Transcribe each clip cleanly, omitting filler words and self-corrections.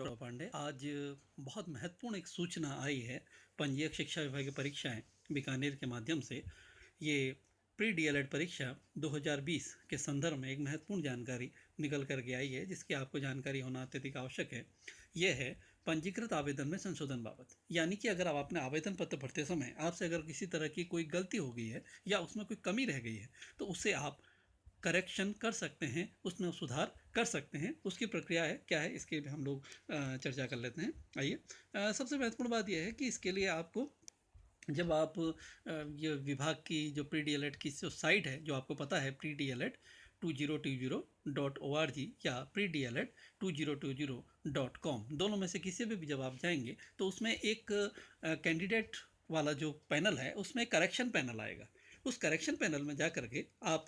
Doctor Pandey. आज बहुत महत्वपूर्ण एक सूचना आई है। पंजीयक शिक्षा विभाग की परीक्षाएं बीकानेर के माध्यम से ये प्री डीएलएड परीक्षा 2020 के संदर्भ में एक महत्वपूर्ण जानकारी निकल कर के आई है, जिसकी आपको जानकारी होना अत्यधिक आवश्यक है। यह है पंजीकृत आवेदन में संशोधन बाबत। यानी कि अगर आप अपने आवेदन पत्र भरते समय आपसे अगर किसी तरह की कोई गलती हो गई है या उसमें कोई कमी रह गई है, तो उसे आप करेक्शन कर सकते हैं, उसमें सुधार कर सकते हैं। उसकी प्रक्रिया है क्या है, इसके हम लोग चर्चा कर लेते हैं। आइए, सबसे महत्वपूर्ण बात यह है कि इसके लिए आपको जब आप ये विभाग की जो प्री डी एल एड की जो साइट है, जो आपको पता है pre-dled2020.org या pre-dled2020.com, दोनों में से किसी भी जब आप जाएंगे तो उसमें एक कैंडिडेट वाला जो पैनल है उसमें करेक्शन पैनल आएगा। उस करेक्शन पैनल में जा करके आप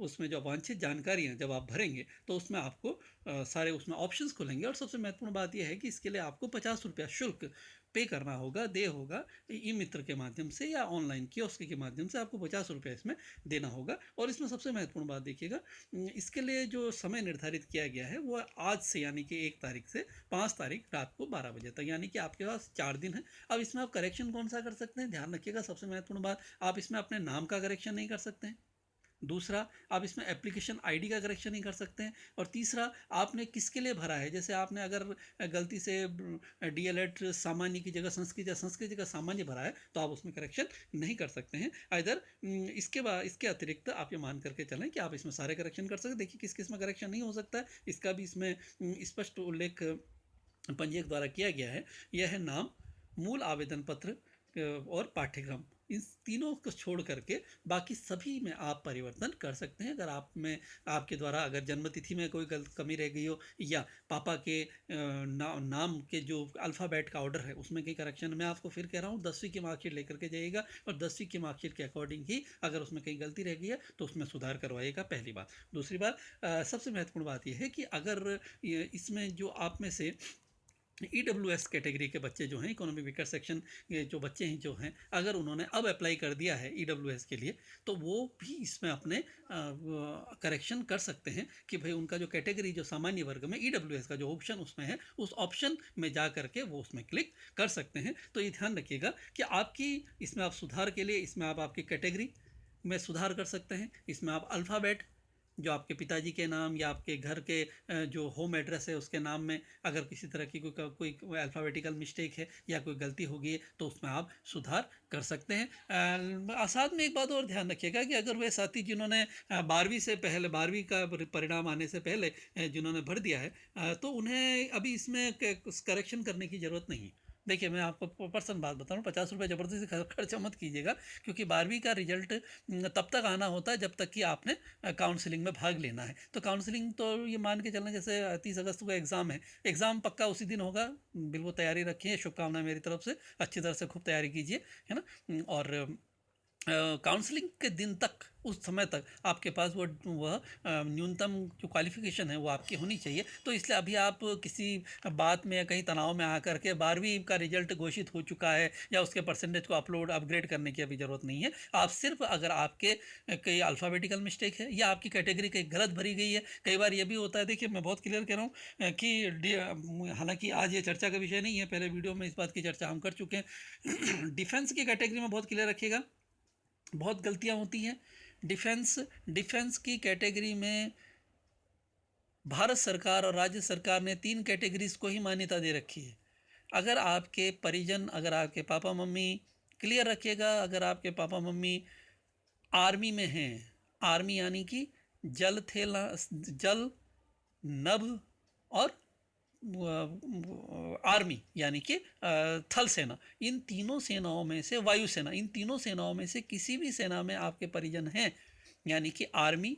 उसमें जो वांछित जानकारियाँ जब आप भरेंगे तो उसमें आपको सारे उसमें ऑप्शंस खुलेंगे। और सबसे महत्वपूर्ण बात यह है कि इसके लिए आपको 50 रुपया शुल्क पे करना होगा, दे होगा। ई मित्र के माध्यम से या ऑनलाइन कियोस्क के माध्यम से आपको 50 रुपया इसमें देना होगा। और इसमें सबसे महत्वपूर्ण बात देखिएगा, इसके लिए जो समय निर्धारित किया गया है वो आज से यानी कि 1 तारीख से 5 तारीख रात को 12 बजे तक, यानी कि आपके पास 4 दिन है। अब इसमें आप करेक्शन कौन सा कर सकते हैं, ध्यान रखिएगा। सबसे महत्वपूर्ण बात, आप इसमें अपने नाम का करेक्शन नहीं कर सकते हैं। दूसरा, आप इसमें एप्लीकेशन आईडी का करेक्शन नहीं कर सकते हैं। और तीसरा, आपने किसके लिए भरा है, जैसे आपने अगर गलती से डीएलएड सामान्य की जगह संस्कृत या संस्कृत की जगह सामान्य भरा है तो आप उसमें करेक्शन नहीं कर सकते हैं। इधर इसके अतिरिक्त आप ये मान करके चलें कि आप इसमें सारे करेक्शन कर सकते हैं। देखिए किस किस में करेक्शन नहीं हो सकता है, इसका भी इसमें स्पष्ट उल्लेख पंजीयक द्वारा किया गया है। यह है नाम, मूल आवेदन पत्र और पाठ्यक्रम। इन तीनों को छोड़ करके बाकी सभी में आप परिवर्तन कर सकते हैं। अगर आप में आपके द्वारा अगर जन्मतिथि में कोई कमी रह गई हो या पापा के नाम के जो अल्फ़ाबेट का ऑर्डर है उसमें कहीं करेक्शन, मैं आपको फिर कह रहा हूँ 10वीं की मार्कशीट लेकर के जाइएगा और 10वीं की मार्कशीट के अकॉर्डिंग ही अगर उसमें कहीं गलती रह गई है तो उसमें सुधार करवाइएगा, पहली बात। दूसरी बात, सबसे महत्वपूर्ण बात यह है कि अगर इसमें जो आप में से EWS कैटेगरी के बच्चे जो हैं, इकोनॉमिक वीकर सेक्शन के जो बच्चे हैं जो हैं, अगर उन्होंने अब अप्लाई कर दिया है EWS के लिए तो वो भी इसमें अपने करेक्शन कर सकते हैं कि भाई उनका जो कैटेगरी जो सामान्य वर्ग में EWS का जो ऑप्शन उसमें है उस ऑप्शन में जा करके वो उसमें क्लिक कर सकते हैं। तो ये ध्यान रखिएगा कि आपकी इसमें आप सुधार के लिए इसमें आप आपकी कैटेगरी में सुधार कर सकते हैं। इसमें आप अल्फ़ाबेट जो आपके पिताजी के नाम या आपके घर के जो होम एड्रेस है उसके नाम में अगर किसी तरह की कोई अल्फ़ाबेटिकल मिस्टेक है या कोई गलती हो गई है तो उसमें आप सुधार कर सकते हैं। साथ में एक बात और ध्यान रखिएगा कि अगर वे साथी जिन्होंने 12वीं से पहले 12वीं का परिणाम आने से पहले जिन्होंने भर दिया है तो उन्हें अभी इसमें करेक्शन करने की ज़रूरत नहीं। देखिए मैं आपको पर्सन बात बता रहा हूँ, 50 रुपये ज़बरदस्ती खर्चा मत कीजिएगा, क्योंकि 12वीं का रिजल्ट तब तक आना होता है जब तक कि आपने काउंसलिंग में भाग लेना है। तो काउंसलिंग तो ये मान के चलना, जैसे 30 अगस्त को एग्ज़ाम है, एग्ज़ाम पक्का उसी दिन होगा। बिल्कुल तैयारी रखिए, शुभकामनाएं मेरी तरफ से, अच्छी तरह से खूब तैयारी कीजिए, है ना। और काउंसलिंग के दिन तक, उस समय तक आपके पास वह न्यूनतम जो क्वालिफिकेशन है वो आपकी होनी चाहिए। तो इसलिए अभी आप किसी बात में या कहीं तनाव में आकर के 12वीं का रिजल्ट घोषित हो चुका है या उसके परसेंटेज को अपग्रेड करने की अभी ज़रूरत नहीं है। आप सिर्फ अगर आपके कई अल्फ़ाबेटिकल मिस्टेक है या आपकी कैटेगरी कहीं गलत भरी गई है, कई बार ये भी होता है। देखिए मैं बहुत क्लियर कह रहा हूँ कि हालांकि आज ये चर्चा का विषय नहीं है, पहले वीडियो में इस बात की चर्चा हम कर चुके हैं। डिफेंस की कैटेगरी में बहुत क्लियर रखिएगा, बहुत गलतियां होती हैं। डिफेंस की कैटेगरी में भारत सरकार और राज्य सरकार ने 3 कैटेगरीज को ही मान्यता दे रखी है। अगर आपके परिजन, अगर आपके पापा मम्मी, क्लियर रखिएगा, अगर आपके पापा मम्मी आर्मी में हैं, आर्मी यानी कि जल, नभ और आर्मी यानी कि थल सेना, इन तीनों सेनाओं में से, वायुसेना, इन तीनों सेनाओं में से किसी भी सेना में आपके परिजन हैं, यानी कि आर्मी,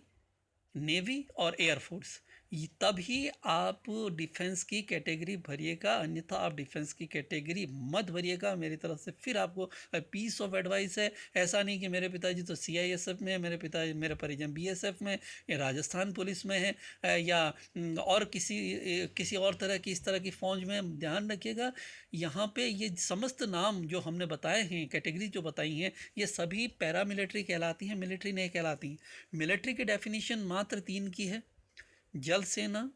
नेवी और एयरफोर्स, तभी आप डिफेंस की कैटेगरी भरिएगा, अन्यथा आप डिफेंस की कैटेगरी मत भरिएगा। मेरी तरफ से फिर आपको पीस ऑफ एडवाइस है। ऐसा नहीं कि मेरे पिताजी तो CISF में है, मेरे परिजन BSF में या राजस्थान पुलिस में है या और किसी और तरह की इस तरह की फौज में। ध्यान रखिएगा, यहाँ पे ये समस्त नाम जो हमने बताए हैं, कैटेगरी जो बताई हैं, ये सभी पैरामिलिट्री कहलाती हैं, मिलिट्री नहीं कहलाती। मिलिट्री की डेफिनेशन मात्र 3 की है, जल सेना,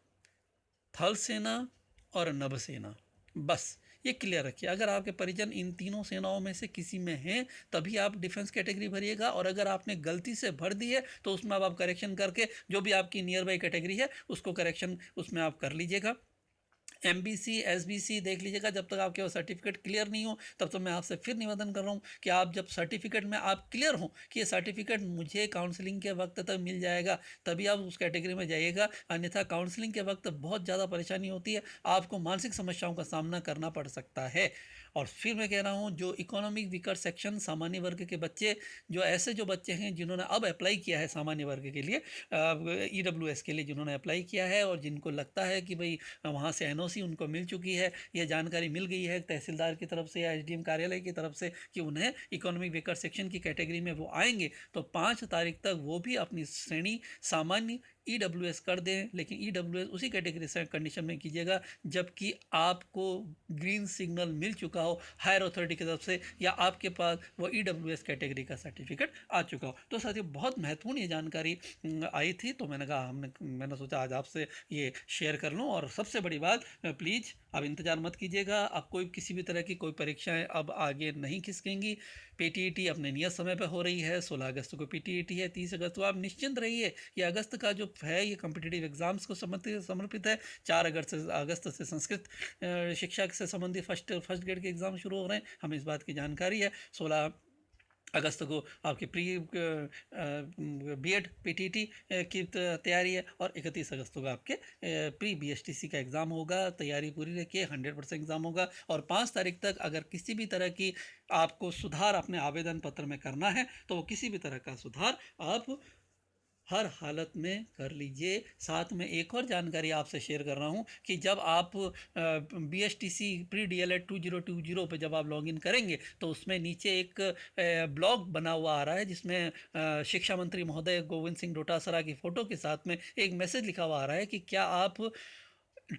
थल सेना और नभसेना, बस ये क्लियर रखिए। अगर आपके परिजन इन तीनों सेनाओं में से किसी में हैं तभी आप डिफेंस कैटेगरी भरिएगा, और अगर आपने गलती से भर दी है तो उसमें अब आप करेक्शन करके जो भी आपकी नियर बाई कैटेगरी है उसको करेक्शन उसमें आप कर लीजिएगा। एमबीसी एसबीसी देख लीजिएगा, जब तक आपके सर्टिफिकेट क्लियर नहीं हो तब तक मैं आपसे फिर निवेदन कर रहा हूँ कि आप जब सर्टिफिकेट में आप क्लियर हो कि ये सर्टिफिकेट मुझे काउंसलिंग के वक्त तक मिल जाएगा तभी आप उस कैटेगरी में जाइएगा, अन्यथा काउंसलिंग के वक्त बहुत ज़्यादा परेशानी होती है, आपको मानसिक समस्याओं का सामना करना पड़ सकता है। और फिर मैं कह रहा हूँ जो इकोनॉमिक वीकर सेक्शन सामान्य वर्ग के बच्चे, जो ऐसे जो बच्चे हैं जिन्होंने अब अप्लाई किया है सामान्य वर्ग के लिए, ईडब्ल्यूएस के लिए जिन्होंने अप्लाई किया है और जिनको लगता है कि भाई वहाँ से एनओसी उनको मिल चुकी है, ये जानकारी मिल गई है तहसीलदार की तरफ से या एसडीएम कार्यालय की तरफ से कि उन्हें इकोनॉमिक वेकर सेक्शन की कैटेगरी में वो आएंगे, तो 5 तारीख तक वो भी अपनी श्रेणी सामान्य ईडब्ल्यूएस कर दें, लेकिन ईडब्ल्यूएस उसी कैटेगरी से कंडीशन में कीजिएगा जबकि आपको ग्रीन सिग्नल मिल चुका हो हायर अथॉरिटी की तरफ से या आपके पास वो ईडब्ल्यूएस कैटेगरी का सर्टिफिकेट आ चुका हो। तो साथियों बहुत महत्वपूर्ण ये जानकारी आई थी, तो मैंने कहा मैंने सोचा आज आपसे ये शेयर कर लूँ। और सबसे बड़ी बात, प्लीज़ अब इंतज़ार मत कीजिएगा, अब कोई किसी भी तरह की कोई परीक्षाएं अब आगे नहीं खिसकेंगी। पीटीईटी अपने नियत समय पर हो रही है, 16 अगस्त को पीटीईटी है, 30 अगस्त को आप निश्चिंत रहिए। ये अगस्त का जो है ये कॉम्पिटिटिव एग्जाम्स को समर्पित है। 4 अगस्त से संस्कृत शिक्षा से संबंधित फर्स्ट ग्रेड के एग्ज़ाम शुरू हो रहे हैं, हमें इस बात की जानकारी है। 16 अगस्त को आपकी प्री बीएड पीटीटी की तैयारी है और 31 अगस्त को आपके प्री बीएसटीसी का एग्ज़ाम होगा। तैयारी पूरी रखिए, 100% एग्ज़ाम होगा। और 5 तारीख तक अगर किसी भी तरह की आपको सुधार अपने आवेदन पत्र में करना है तो वो किसी भी तरह का सुधार आप हर हालत में कर लीजिए। साथ में एक और जानकारी आपसे शेयर कर रहा हूँ कि जब आप BSTC प्री DLED 2020 पे जब आप लॉगिन करेंगे तो उसमें नीचे एक ब्लॉग बना हुआ आ रहा है जिसमें शिक्षा मंत्री महोदय गोविंद सिंह डोटासरा की फ़ोटो के साथ में एक मैसेज लिखा हुआ आ रहा है कि क्या आप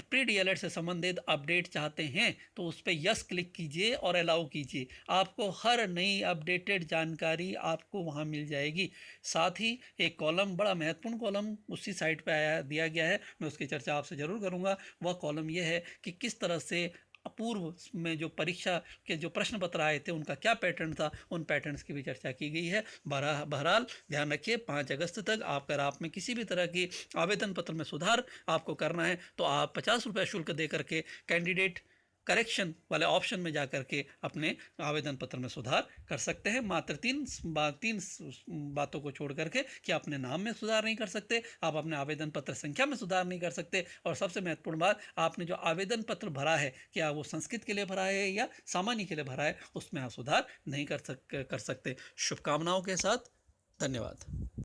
प्री DLED से संबंधित अपडेट चाहते हैं, तो उस पर यस क्लिक कीजिए और अलाउ कीजिए। आपको हर नई अपडेटेड जानकारी आपको वहाँ मिल जाएगी। साथ ही एक कॉलम, बड़ा महत्वपूर्ण कॉलम उसी साइट पे दिया गया है, मैं उसकी चर्चा आपसे ज़रूर करूँगा। वह कॉलम ये है कि किस तरह से पूर्व में जो परीक्षा के जो प्रश्न पत्र आए थे उनका क्या पैटर्न था, उन पैटर्न्स की भी चर्चा की गई है। बहरहाल ध्यान रखिए 5 अगस्त तक अगर आप में किसी भी तरह की आवेदन पत्र में सुधार आपको करना है तो आप 50 रुपये शुल्क दे करके कैंडिडेट करेक्शन वाले ऑप्शन में जा करके अपने आवेदन पत्र में सुधार कर सकते हैं। मात्र तीन बातों को छोड़ करके कि अपने नाम में सुधार नहीं कर सकते, आप अपने आवेदन पत्र संख्या में सुधार नहीं कर सकते, और सबसे महत्वपूर्ण बात, आपने जो आवेदन पत्र भरा है क्या वो संस्कृत के लिए भरा है या सामान्य के लिए भरा है, उसमें आप सुधार नहीं कर सकते। शुभकामनाओं के साथ, धन्यवाद।